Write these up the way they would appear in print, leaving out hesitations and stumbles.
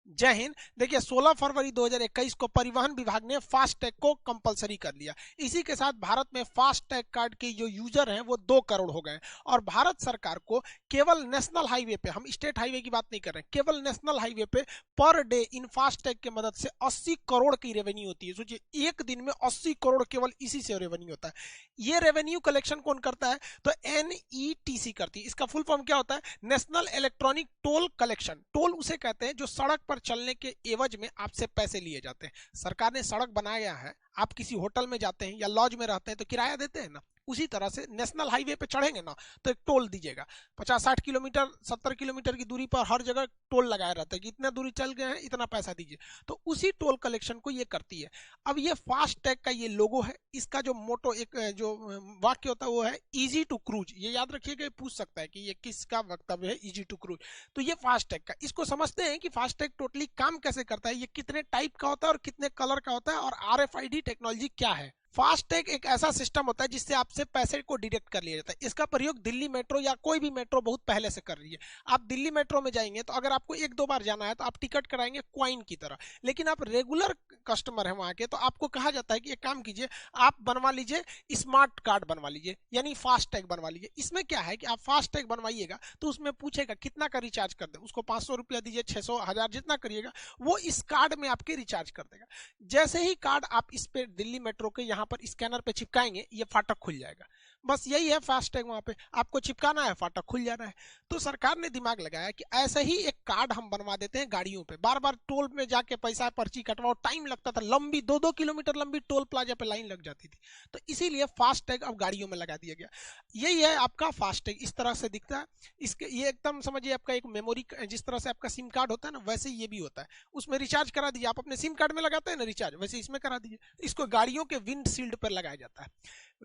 जय हिंद। देखिए 16 फरवरी 2021 को परिवहन विभाग ने फास्टैग को कंपलसरी कर लिया। इसी के साथ भारत में फास्टैग कार्ड के जो यूजर हैं वो 2 करोड़ हो गए और भारत सरकार को केवल नेशनल हाईवे पे, हम स्टेट हाईवे की बात नहीं कर रहे हैं, केवल नेशनल हाईवे पे पर डे इन फास्टैग की मदद से 80 करोड़ की रेवेन्यू होती है। सोचिए एक दिन में 80 करोड़ केवल इसी से रेवेन्यू होता है। ये रेवेन्यू कलेक्शन कौन करता है? तो NETC करती है। इसका फुल फॉर्म क्या होता है? National electronic toll collection. Toll उसे कहते हैं जो सड़क पर चलने के एवज में आपसे पैसे लिए जाते हैं। सरकार ने सड़क बनाया है, आप किसी होटल में जाते हैं या लॉज में रहते हैं तो किराया देते हैं ना, उसी तरह से नेशनल हाईवे पे चढ़ेंगे ना तो एक टोल दीजिएगा। 50-60 किलोमीटर 70 किलोमीटर की दूरी पर हर जगह टोल लगाया रहता है कि इतना दूरी चल गए हैं इतना पैसा दीजिए, तो उसी टोल कलेक्शन को ये करती है। अब ये फास्ट टैग का ये लोगो है, इसका जो मोटो एक जो वाक्य होता है वो है इजी टू क्रूज। ये याद रखिएगा, पूछ सकता है कि ये किसका वक्तव्य है, इजी टू क्रूज। तो ये फास्ट टैग का, इसको समझते हैं कि फास्ट टैग टोटली काम कैसे करता है, ये कितने टाइप का होता है और कितने कलर का होता है और RFID टेक्नोलॉजी क्या है। फास्टैग एक ऐसा सिस्टम होता है जिससे आपसे पैसे को डिडक्ट कर लिया जाता है। इसका प्रयोग दिल्ली मेट्रो या कोई भी मेट्रो बहुत पहले से कर रही है। आप दिल्ली मेट्रो में जाएंगे तो अगर आपको 1-2 बार जाना है तो आप टिकट कराएंगे क्वाइन की तरह, लेकिन आप रेगुलर कस्टमर है वहां के तो आपको कहा जाता है कि एक काम कीजिए, आप बनवा लीजिए स्मार्ट कार्ड बनवा लीजिए, यानी फास्टैग बनवा लीजिए। इसमें क्या है कि आप फास्टैग बनवाइएगा तो उसमें पूछेगा कितना का रिचार्ज कर दे, उसको 500 रुपया दीजिए, 600, 1000 जितना करिएगा वो इस कार्ड में आपके रिचार्ज कर देगा। जैसे ही कार्ड आप इस पे दिल्ली मेट्रो के यहाँ पर स्कैनर पे चिपकाएंगे ये फाटक खुल जाएगा। बस यही है फास्टैग, वहां पे आपको चिपकाना है, फाटक खुल जाना है। तो सरकार ने दिमाग लगाया कि ऐसे ही एक कार्ड हम बनवा देते हैं गाड़ियों पे। बार बार टोल में जाके पैसा पर्ची कटवाओ, टाइम लगता था, लंबी 2-2 किलोमीटर लंबी टोल प्लाजा पे लाइन लग जाती थी। तो इसीलिए फास्टैग अब गाड़ियों में लगा दिया गया। यही है आपका फास्टैग, इस तरह से दिखता है। इसके ये एकदम समझिए आपका एक मेमोरी, जिस तरह से आपका सिम कार्ड होता है ना वैसे ये भी होता है। उसमें रिचार्ज करा दीजिए, आप अपने सिम कार्ड में लगाते हैं ना रिचार्ज, वैसे इसमें करा दीजिए। इसको गाड़ियों के विंड शील्ड पर लगाया जाता है।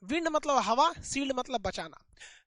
विंड मतलब हवा, शील्ड मतलब बचाना।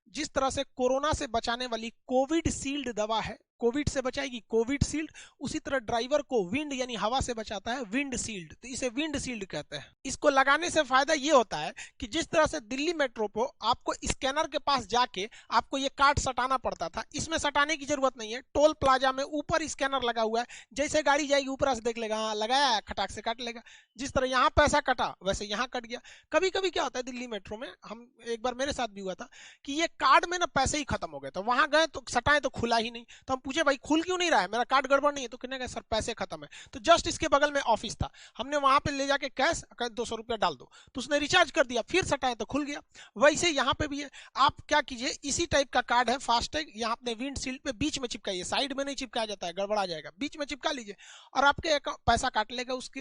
जिस तरह से कोरोना से बचाने वाली कोविड शील्ड दवा है, कोविड से बचाएगी कोविड शील्ड, उसी तरह ड्राइवर को विंड यानी हवा से बचाता है विंड शील्ड, तो इसे विंड शील्ड कहते हैं। इसको लगाने से फायदा ये होता है कि जिस तरह से दिल्ली मेट्रो को आपको स्कैनर के पास जाके आपको ये कार्ड सटाना पड़ता था, इसमें सटाने की जरूरत नहीं है। टोल प्लाजा में ऊपर स्कैनर लगा हुआ है, जैसे गाड़ी जाएगी ऊपर से देख लेगा, हाँ लगाया है, खटाक से काट लेगा। जिस तरह यहाँ पैसा कटा वैसे यहाँ कट गया। कभी कभी क्या होता है दिल्ली मेट्रो में, हम एक बार मेरे साथ भी हुआ था कि ये कार्ड में ना पैसे ही खत्म हो गए, तो वहां गए तो सटाए तो खुला ही नहीं। तो हम पूछे भाई खुल क्यों नहीं रहा है, मेरा कार्ड गड़बड़ नहीं है? तो कहने का सर पैसे खत्म है। तो जस्ट इसके बगल में ऑफिस था, हमने वहां पे ले जाके कैश 200 रुपया डाल दो, तो उसने रिचार्ज कर दिया, फिर सटाए तो खुल गया। वैसे यहाँ पे भी है, आप क्या कीजिए, इसी टाइप का कार्ड है फास्टैग, यहाँ अपने विंड शील्ड पे बीच में चिपकाइए, साइड में नहीं चिपकाया जाता है, गड़बड़ा जाएगा, बीच में चिपका लीजिए और आपके पैसा काट लेगा, उसके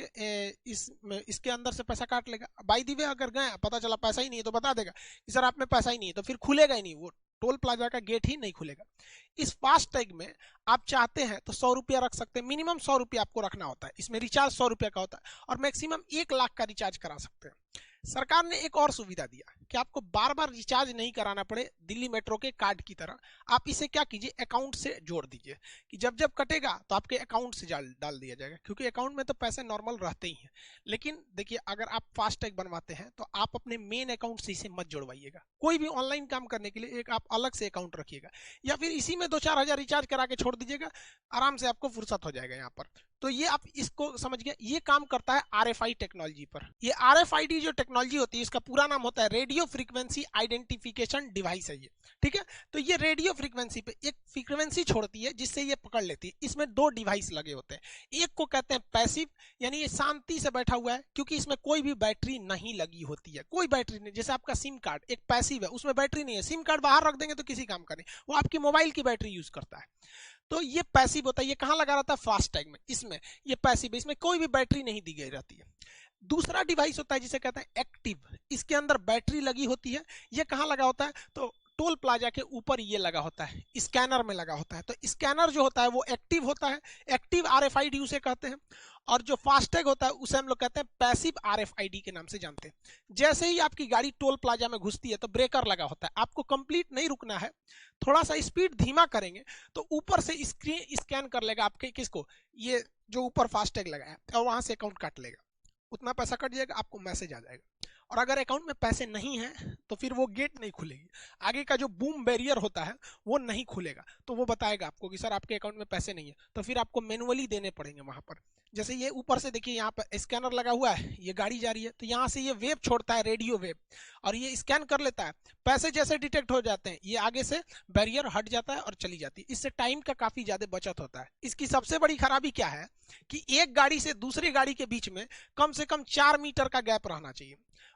इसके अंदर से पैसा काट लेगा। बाई दी वे अगर गए पता चला पैसा ही नहीं है तो बता देगा कि सर आप में पैसा ही नहीं है, तो फिर खुलेगा ही नहीं, वो टोल प्लाजा का गेट ही नहीं खुलेगा। इस फास्टैग में आप चाहते हैं तो 100 रुपया रख सकते हैं, मिनिमम 100 रुपया आपको रखना होता है। इसमें रिचार्ज 100 रुपया का होता है और मैक्सिमम 1 लाख का रिचार्ज करा सकते हैं। सरकार ने एक और सुविधा दिया कि आपको बार बार रिचार्ज नहीं कराना पड़े दिल्ली मेट्रो के कार्ड की तरह। आप इसे क्या कीजिए, अकाउंट से जोड़ दीजिए कि जब जब कटेगा तो आपके अकाउंट से डाल दिया जाएगा, क्योंकि अकाउंट में तो पैसे नॉर्मल रहते ही हैं। लेकिन देखिए अगर आप फास्टैग बनवाते हैं तो आप अपने मेन अकाउंट से इसे मत जोड़वाइएगा। कोई भी ऑनलाइन काम करने के लिए एक आप अलग से अकाउंट रखिएगा, या फिर इसी में 2-4 हजार रिचार्ज करा के छोड़ दीजिएगा, आराम से आपको फुर्सत हो जाएगा यहाँ पर। तो ये आप इसको समझ गए, ये काम करता है RFID टेक्नोलॉजी पर। ये RFID जो टेक्नोलॉजी होती है इसका पूरा नाम होता है रेडियो फ्रीक्वेंसी आइडेंटिफिकेशन डिवाइस है ये, ठीक है। तो ये रेडियो फ्रीक्वेंसी पे एक फ्रीक्वेंसी छोड़ती है जिससे ये पकड़ लेती है। इसमें 2 डिवाइस लगे होते हैं, एक को कहते हैं पैसिव, यानी ये शांति से बैठा हुआ है क्योंकि इसमें कोई भी बैटरी नहीं लगी होती है, कोई बैटरी नहीं। जैसे आपका सिम कार्ड एक पैसिव है, उसमें बैटरी नहीं है, सिम कार्ड बाहर रख देंगे तो किसी काम का नहीं, वो आपकी मोबाइल की बैटरी यूज करता है। तो ये पैसिव होता है, ये कहाँ लगा रहता है, फास्टैग में। इसमें ये पैसिव है, इसमें कोई भी बैटरी नहीं दी गई रहती है। दूसरा डिवाइस होता है जिसे कहते हैं एक्टिव, इसके अंदर बैटरी लगी होती है। ये कहाँ लगा होता है, तो टोल प्लाजा के ऊपर ये लगा होता है, स्कैनर में लगा होता है। तो स्कैनर जो होता है वो एक्टिव होता है, एक्टिव RFID उसे कहते हैं। और जो फास्टैग होता है उसे हम लोग कहते हैं पैसिव RFID के नाम से जानते हैं। जैसे ही आपकी गाड़ी टोल प्लाजा में घुसती है तो ब्रेकर लगा होता है, आपको कंप्लीट नहीं रुकना है, थोड़ा सा स्पीड धीमा करेंगे तो ऊपर से स्क्रीन स्कैन कर लेगा आपके किसको, ये जो ऊपर फास्टैग लगा है, और वहां से अकाउंट काट लेगा, उतना पैसा कट जाएगा, आपको मैसेज आ जाएगा और अगर अकाउंट में पैसे नहीं हैं तो फिर वो गेट नहीं खुलेगी, आगे का जो बूम बैरियर होता है वो नहीं खुलेगा। तो वो बताएगा आपको कि सर आपके अकाउंट में पैसे नहीं है, तो फिर आपको मैनुअली देने पड़ेंगे वहां पर। जैसे ये ऊपर से देखिए यहाँ पर स्कैनर लगा हुआ है, ये गाड़ी जा रही है तो यहाँ से ये वेव छोड़ता है, रेडियो वेव, और ये स्कैन कर लेता है। पैसे जैसे डिटेक्ट हो जाते हैं ये आगे से बैरियर हट जाता है और चली जाती है। इससे टाइम का काफी ज्यादा बचत होता है। इसकी सबसे बड़ी खराबी क्या है कि एक गाड़ी से दूसरी गाड़ी के बीच में कम से कम 4 मीटर का गैप रहना चाहिए,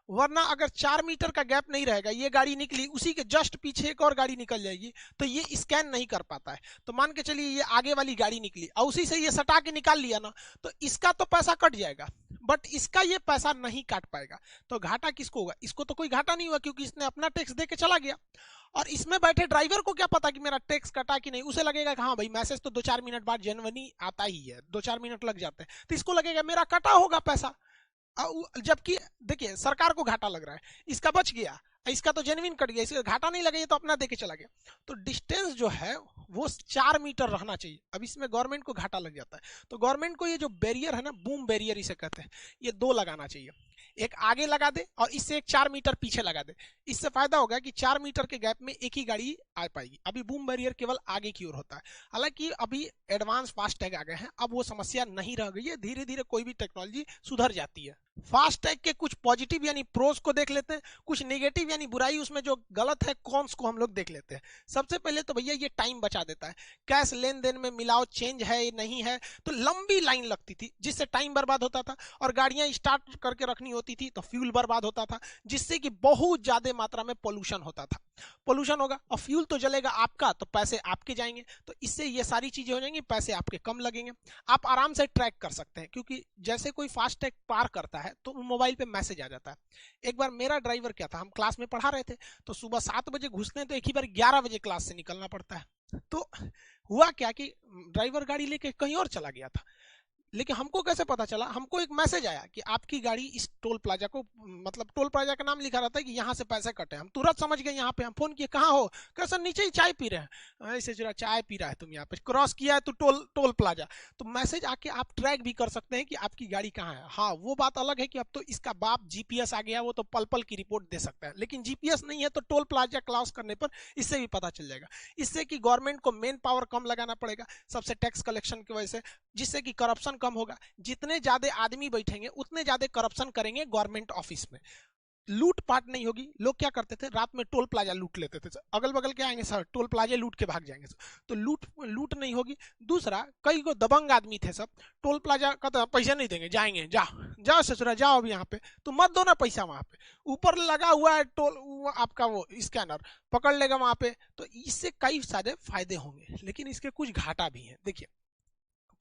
वरना अगर 4 मीटर का गैप नहीं रहेगा, ये गाड़ी निकली उसी के जस्ट पीछे एक और गाड़ी निकल जाएगी तो ये स्कैन नहीं कर पाता है। तो मान के चलिए ये आगे वाली गाड़ी निकली और उसी से ये सटा के निकाल लिया ना, तो इसका तो पैसा कट जाएगा बट इसका ये पैसा नहीं काट पाएगा। तो घाटा किसको होगा? इसको तो कोई घाटा नहीं हुआ क्योंकि इसने अपना टैक्स दे के चला गया। और इसमें बैठे ड्राइवर को क्या पता कि मेरा टैक्स कटा कि नहीं, उसे लगेगा कि हाँ भाई मैसेज तो 2-4 मिनट बाद जेन्युइनली आता ही है, 2-4 मिनट लग जाते हैं, तो इसको लगेगा मेरा कटा होगा पैसा। जबकि देखिए सरकार को घाटा लग रहा है, इसका बच गया, इसका तो जेन्युइन कट गया, इसका घाटा नहीं लगा, ये तो अपना देके चला गया। तो डिस्टेंस जो है वो 4 मीटर रहना चाहिए। अब इसमें गवर्नमेंट को घाटा लग जाता है, तो गवर्नमेंट को ये जो बैरियर है ना, बूम बैरियर इसे कहते हैं, ये 2 लगाना चाहिए। एक आगे लगा दे और इससे एक 4 मीटर पीछे लगा दे। इससे फायदा होगा कि 4 मीटर के गैप में एक ही गाड़ी आ पाएगी। अभी बूम बैरियर केवल आगे की ओर होता है। हालांकि अभी एडवांस फास्ट टैग आ गए हैं, अब वो समस्या नहीं रह गई है, धीरे धीरे कोई भी टेक्नोलॉजी सुधर जाती है। फास्ट टैग के कुछ पॉजिटिव यानी प्रोस को देख लेते हैं, कुछ नेगेटिव यानी बुराई, उसमें जो गलत है कॉन्स को हम लोग देख लेते हैं। सबसे पहले तो भैया ये टाइम बचा देता है। कैश लेन देन में मिलाओ चेंज है नहीं है तो लंबी लाइन लगती थी जिससे टाइम बर्बाद होता था, और गाड़ियां स्टार्ट करके रखनी होती थी तो फ्यूल बर्बाद होता था, जिससे कि बहुत ज्यादा मात्रा में पोल्यूशन होता था। पोल्यूशन होगा और फ्यूल तो जलेगा आपका, तो पैसे आपके जाएंगे, तो इससे ये सारी चीजें हो जाएंगी, पैसे आपके कम लगेंगे। आप आराम से ट्रैक कर सकते हैं क्योंकि जैसे कोई फास्ट टैग पार करता है तो मोबाइल पे मैसेज आ जाता है। एक बार मेरा ड्राइवर क्या था, हम क्लास में पढ़ा रहे थे तो सुबह 7 बजे घुसते हैं तो एक ही बार 11 बजे क्लास से निकलना पड़ता है। तो हुआ क्या कि ड्राइवर गाड़ी लेके कहीं और चला गया था, लेकिन हमको कैसे पता चला? हमको एक मैसेज आया कि आपकी गाड़ी इस टोल प्लाजा को, मतलब टोल प्लाजा का नाम लिखा रहता है कि यहाँ से पैसे कटे। हम तुरंत समझ गए, यहाँ पे हम फोन किए, कहाँ हो? कैसे? नीचे ही चाय पी रहे हैं। ऐसे जरा चाय पी रहा है तुम, यहाँ पे क्रॉस किया है तो टोल प्लाजा। तो मैसेज आके आप ट्रैक भी कर सकते हैं कि आपकी गाड़ी कहाँ है। हाँ वो बात अलग है कि अब तो इसका बाप जीपीएस आ गया, वो तो पल पल की रिपोर्ट दे सकता है, लेकिन जीपीएस नहीं है तो टोल प्लाजा क्रॉस करने पर इससे भी पता चल जाएगा। इससे कि गवर्नमेंट को मेन पावर कम लगाना पड़ेगा, सबसे टैक्स कलेक्शन की वजह से, जिससे कि करप्शन कम होगा। जितने ज्यादा आदमी बैठेंगे उतने ज्यादा करप्शन करेंगे गवर्नमेंट ऑफिस में, लूट पाट नहीं होगी। लोग क्या करते थे, रात में टोल प्लाजा लूट लेते थे, अगल बगल के आएंगे सर टोल प्लाजा लूट के भाग जाएंगे सर, तो लूट नहीं होगी। दूसरा, कई को दबंग आदमी थे सब, टोल प्लाजा का तो पैसा नहीं देंगे, जाएंगे, जाओ ससुरा जाओ अब यहाँ पे, तो मत दो ना पैसा, वहां पे ऊपर लगा हुआ है टोल आपका वो स्कैनर पकड़ लेगा वहां पे। तो इससे कई सारे फायदे होंगे, लेकिन इसके कुछ घाटा भी है। देखिए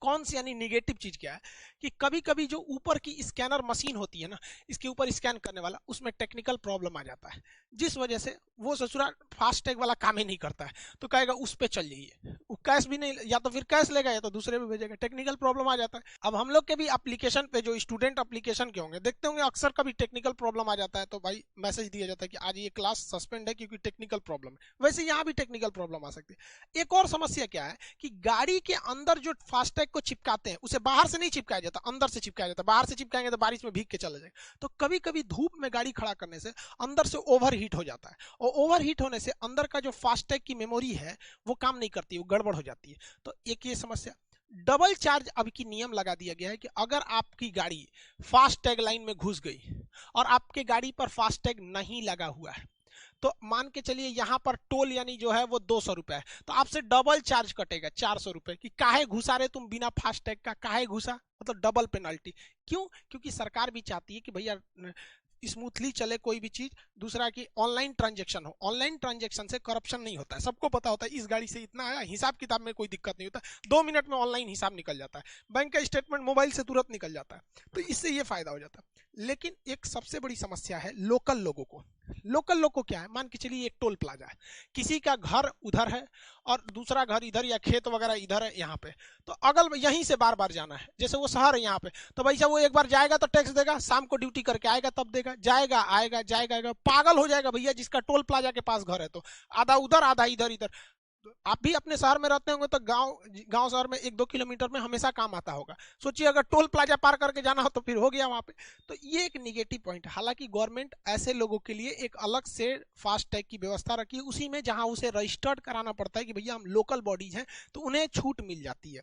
कौन सी यानी निगेटिव चीज क्या है कि कभी कभी जो ऊपर की स्कैनर मशीन होती है ना, इसके ऊपर स्कैन करने वाला, उसमें टेक्निकल प्रॉब्लम आ जाता है, जिस वजह से वो ससुरा फास्ट टैग वाला काम ही नहीं करता है, तो कहेगा उस पे चल जाइए, वो कैश भी नहीं, या तो फिर कैश लेगा या तो दूसरे पे भेजेगा, टेक्निकल प्रॉब्लम आ जाता है। अब हम लोग के भी एप्लीकेशन पे जो स्टूडेंट एप्लीकेशन के होंगे देखते होंगे, अक्सर कभी टेक्निकल प्रॉब्लम आ जाता है तो भाई मैसेज दिया जाता है कि आज ये क्लास सस्पेंड है क्योंकि टेक्निकल प्रॉब्लम है। वैसे यहाँ भी टेक्निकल प्रॉब्लम आ सकती है। एक और समस्या क्या है कि गाड़ी के अंदर जो फास्ट टैग को चिपकाते हैं उसे बाहर से नहीं चिपकाया जाता, अंदर से चिपकाया जाता है। बाहर से चिपकाएंगे तो बारिश में भीग के चला जाएगा, तो कभी कभी धूप में गाड़ी खड़ा करने से अंदर से ओवर हीट हो जाता है, और ओवर हीट होने से अंदर का जो फास्ट टैग की मेमोरी है वो काम नहीं करती, वो गड़बड़ हो जाती है। तो एक ये समस्या। डबल चार्ज अब की नियम लगा दिया गया है कि अगर आपकी गाड़ी फास्ट टैग लाइन में घुस गई और आपके गाड़ी पर फास्ट टैग नहीं लगा हुआ है, तो मान के चलिए यहाँ पर टोल यानी जो है वो 200 रुपए है, तो आपसे डबल चार्ज कटेगा 400 रुपए कि काहे घुसा रहे तुम बिना फास्ट टैग का, काहे घुसा, मतलब डबल पेनल्टी। क्यों? क्योंकि सरकार भी चाहती है कि भैया स्मूथली चले कोई भी चीज। दूसरा कि ऑनलाइन ट्रांजैक्शन हो, ऑनलाइन ट्रांजैक्शन से करप्शन नहीं होता है, सबको पता होता है इस गाड़ी से इतना आया, हिसाब किताब में कोई दिक्कत नहीं होता, 2 मिनट में ऑनलाइन हिसाब निकल जाता है, बैंक का स्टेटमेंट मोबाइल से तुरंत निकल जाता है, तो इससे ये फायदा हो जाता है। लेकिन एक सबसे बड़ी समस्या है लोकल लोगों को। लोकल लोग को क्या है, मान के चलिए एक टोल प्लाजा है, किसी का घर उधर है और दूसरा घर इधर या खेत वगैरह इधर है यहाँ पे, तो अगल यहीं से बार बार जाना है, जैसे वो शहर है यहाँ पे, तो भाई साहब वो एक बार जाएगा तो टैक्स देगा, शाम को ड्यूटी करके आएगा तब देगा, जाएगा आएगा जाएगा आएगा, पागल हो जाएगा भैया जिसका टोल प्लाजा के पास घर है, तो आधा उधर आधा इधर इधर। आप भी अपने शहर में रहते होंगे तो गांव गांव शहर में 1-2 किलोमीटर में हमेशा काम आता होगा। सोचिए अगर टोल प्लाजा पार करके जाना हो तो फिर हो गया वहां पे। तो ये एक निगेटिव पॉइंट है। हालांकि गवर्नमेंट ऐसे लोगों के लिए एक अलग से फास्ट टैग की व्यवस्था रखी है, उसी में जहां उसे रजिस्टर्ड कराना पड़ता है कि भैया हम लोकल बॉडीज हैं, तो उन्हें छूट मिल जाती है।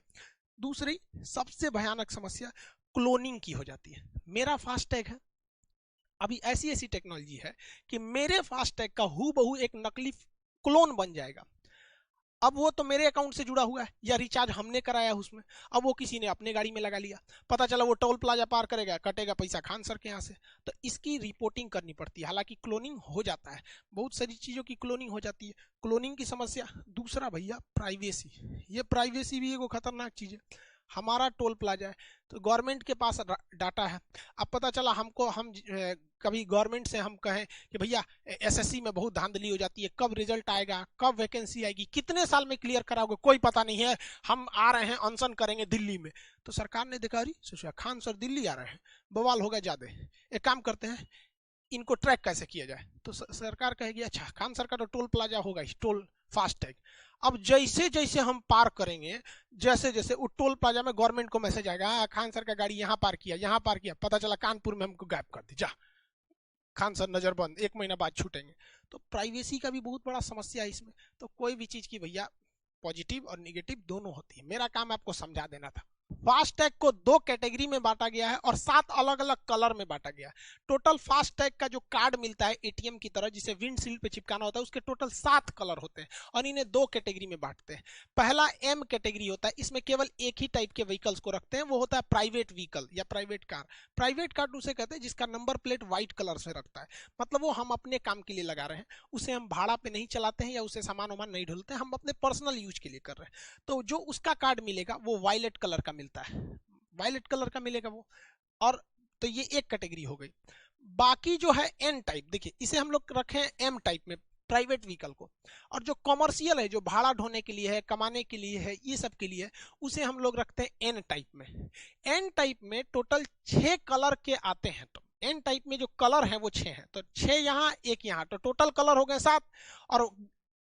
दूसरी सबसे भयानक समस्या क्लोनिंग की हो जाती है। मेरा फास्ट टैग है, अभी ऐसी ऐसी टेक्नोलॉजी है कि मेरे फास्ट टैग का हूबहू एक नकली क्लोन बन जाएगा। अब वो तो मेरे अकाउंट से जुड़ा हुआ है या रिचार्ज हमने कराया है उसमें, अब वो किसी ने अपने गाड़ी में लगा लिया, पता चला वो टोल प्लाजा पार करेगा, कटेगा पैसा खान सर के यहाँ से, तो इसकी रिपोर्टिंग करनी पड़ती है। हालांकि क्लोनिंग हो जाता है, बहुत सारी चीज़ों की क्लोनिंग हो जाती है, क्लोनिंग की समस्या। दूसरा भैया प्राइवेसी, ये प्राइवेसी भी एक खतरनाक चीज़ है। हमारा टोल प्लाजा है तो गवर्नमेंट के पास डाटा है। अब पता चला हमको, हम कभी गवर्नमेंट से हम कहें कि भैया एसएससी में बहुत धांधली हो जाती है, कब रिजल्ट आएगा, कब वैकेंसी आएगी, कितने साल में क्लियर कराओगे, कोई पता नहीं है, हम आ रहे हैं अनशन करेंगे दिल्ली में। तो सरकार ने देखा अरे सोचा खान सर दिल्ली आ रहे हैं, बवाल होगा ज्यादा, एक काम करते हैं इनको ट्रैक कैसे किया जाए। तो सरकार कहेगी अच्छा खान सर का तो टोल प्लाजा होगा, टोल फास्ट टैग। अब जैसे जैसे हम पार करेंगे, जैसे जैसे वो टोल प्लाजा में गवर्नमेंट को मैसेज आएगा खान सर का गाड़ी यहाँ पार किया, यहाँ पार किया, पता चला कानपुर में हमको गायब कर दी, जा खान सर नजरबंद, 1 महीना बाद छूटेंगे। तो प्राइवेसी का भी बहुत बड़ा समस्या है इसमें। तो कोई भी चीज की भैया पॉजिटिव और निगेटिव दोनों होती है, मेरा काम आपको समझा देना था। फास्ट टैग को 2 कैटेगरी में बांटा गया है और 7 अलग अलग कलर में बांटा गया है। टोटल फास्ट टैग का जो कार्ड मिलता है एटीएम की तरह जिसे विंडशील्ड पे चिपकाना होता है, उसके टोटल 7 कलर होते हैं और इन्हें 2 कैटेगरी में बांटते हैं। पहला एम कैटेगरी होता है, इसमें केवल एक ही टाइप के व्हीकल्स को रखते हैं, वो होता है प्राइवेट व्हीकल या प्राइवेट कार। प्राइवेट कार उसे कहते हैं जिसका नंबर प्लेट व्हाइट कलर से रखता है, मतलब वो हम अपने काम के लिए लगा रहे हैं, उसे हम भाड़ा पे नहीं चलाते हैं या उसे सामान वामान नहीं ढोलते हैं, हम अपने पर्सनल यूज के लिए कर रहे हैं। तो जो उसका कार्ड मिलेगा वो वायलेट कलर का मिलता है, वायलेट कलर का मिलेगा वो। और तो ये एक कैटेगरी हो गई। बाकी जो है एन टाइप, देखिए इसे हम लोग रखे हैं एम टाइप में प्राइवेट व्हीकल को, और जो कमर्शियल है जो भाड़ा ढोने के लिए है, कमाने के लिए है, ये सब के लिए उसे हम लोग रखते हैं एन टाइप में। एन टाइप में टोटल 6 कलर के आते हैं। तो एन टाइप में जो कलर है वो 6 हैं, तो 6 यहाँ 1 यहाँ, तो टोटल कलर हो गए 7। और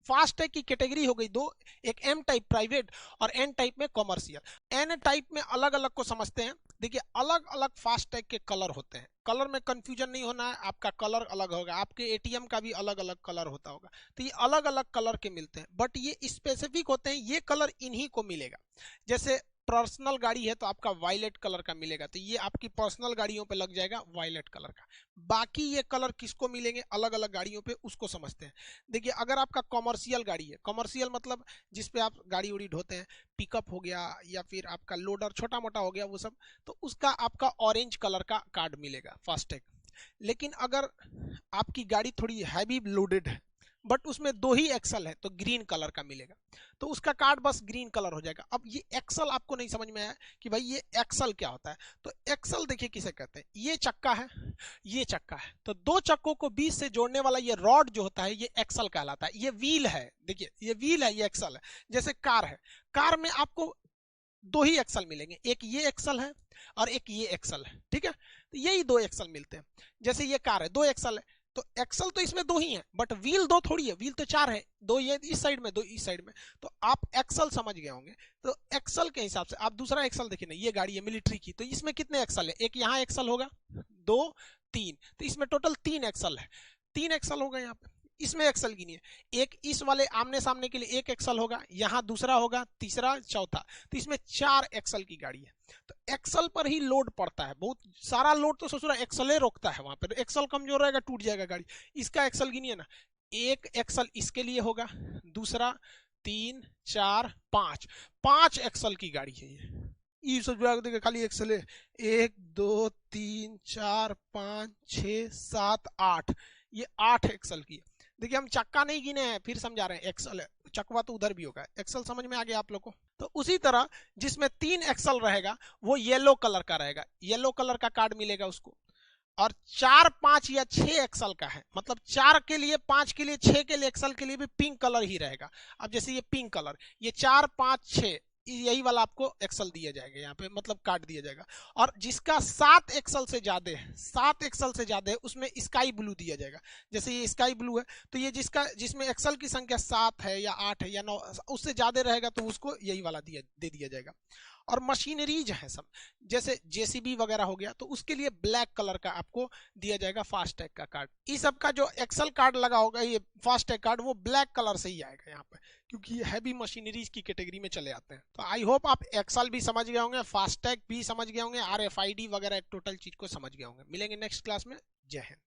फास्ट टैग की कैटेगरी हो गई 2, एक एम टाइप प्राइवेट और एन टाइप में कमर्शियल। एन टाइप में अलग अलग को समझते हैं। देखिए अलग अलग फास्ट टैग के कलर होते हैं, कलर में कंफ्यूजन नहीं होना है, आपका कलर अलग होगा, आपके एटीएम का भी अलग अलग कलर होता होगा। तो ये अलग अलग कलर के मिलते हैं, बट ये स्पेसिफिक होते हैं, ये कलर इन्हीं को मिलेगा। जैसे पर्सनल गाड़ी है तो आपका वायलेट कलर का मिलेगा, तो ये आपकी पर्सनल गाड़ियों पे लग जाएगा वायलेट कलर का। बाकी ये कलर किसको मिलेंगे अलग अलग गाड़ियों पे, उसको समझते हैं। देखिए अगर आपका कमर्शियल गाड़ी है, कमर्शियल मतलब जिसपे आप गाड़ी उड़ी ढोते हैं, पिकअप हो गया या फिर आपका लोडर छोटा मोटा हो गया वो सब, तो उसका आपका ऑरेंज कलर का कार्ड मिलेगा फास्टैग। लेकिन अगर आपकी गाड़ी थोड़ी हैवी लोडेड है बट उसमें 2 ही एक्सल है तो ग्रीन कलर का मिलेगा, तो उसका कार्ड बस ग्रीन कलर हो जाएगा। अब ये एक्सल आपको नहीं समझ में आया कि भाई ये एक्सल क्या होता है, तो एक्सल देखिए किसे कहते हैं, ये चक्का है, ये चक्का है, तो 2 चक्कों को बीच से जोड़ने वाला ये रॉड जो होता है ये एक्सल कहलाता है। ये व्हील है, देखिए ये व्हील है, ये एक्सल है। जैसे कार है, कार में आपको 2 ही एक्सल मिलेंगे, एक ये एक्सल है और एक ये एक्सल है, ठीक है, तो यही 2 एक्सल मिलते हैं। जैसे ये कार है 2 एक्सल है, तो एक्सल तो इसमें 2 ही है बट व्हील 2 थोड़ी है, व्हील तो 4 है, 2 ये इस साइड में 2 इस साइड में, तो आप एक्सल समझ गए होंगे। तो एक्सल के हिसाब से आप दूसरा एक्सल देखिए ना, ये गाड़ी है मिलिट्री की, तो इसमें कितने एक्सल है, एक यहाँ एक्सल होगा, 2 3, तो इसमें टोटल 3 एक्सल है, 3 एक्सल होगा यहाँ पे। इसमें एक्सल गिनिए, एक इस वाले आमने सामने के लिए 1 एक्सल होगा, यहाँ दूसरा होगा, तीसरा, चौथा, तो इसमें 4 एक्सल की गाड़ी है। तो एक्सल पर ही लोड पड़ता है, बहुत सारा लोड तो ससुरा एक्सले रोकता है, वहां पर एक्सल कमजोर रहेगा टूट जाएगा गाड़ी। इसका एक्सल गिनिए ना, 1 एक्सल इसके लिए होगा, दूसरा 3 4 5, 5 एक्सल की गाड़ी है ये। खाली एक्सल है 1 2 3 4 5 6 7 8, ये 8 एक्सल की है। देखिए हम चक्का नहीं गिने हैं, फिर समझा रहे हैं, एक्सल है, चकवा तो उधर भी होगा, एक्सल समझ में आ गया आप लोग को। तो उसी तरह जिसमें 3 एक्सल रहेगा वो येलो कलर का रहेगा, येलो कलर का कार्ड मिलेगा उसको। और 4 5 या 6 एक्सल का है, मतलब 4 के लिए, 5 के लिए, 6 के लिए, एक्सल के लिए भी पिंक कलर ही रहेगा। अब जैसे ये पिंक कलर, ये 4 5 6 यही वाला आपको एक्सल दिया जाएगा यहाँ पे, मतलब कार्ड दिया जाएगा। और जिसका 7 एक्सल से ज्यादा है, 7 एक्सल से ज्यादा है, उसमें स्काई ब्लू दिया जाएगा। जैसे ये स्काई ब्लू है, तो ये जिसमें एक्सल की संख्या 7 है या 8 है या 9, उससे ज्यादा रहेगा तो उसको यही वाला दे दिया जाएगा। और मशीनरीज है सब, जैसे जेसीबी वगैरह हो गया, तो उसके लिए ब्लैक कलर का आपको दिया जाएगा फास्टैग का कार्ड। इस सब का जो एक्सल कार्ड लगा होगा, ये फास्टैग कार्ड, वो ब्लैक कलर से ही आएगा यहाँ पे, क्योंकि ये हैवी मशीनरीज की कैटेगरी में चले आते हैं। तो आई होप आप एक्सल भी समझ गए होंगे, फास्टैग भी समझ गए होंगे, RFID वगैरह टोटल चीज को समझ गए होंगे। मिलेंगे नेक्स्ट क्लास में। जय हिंद।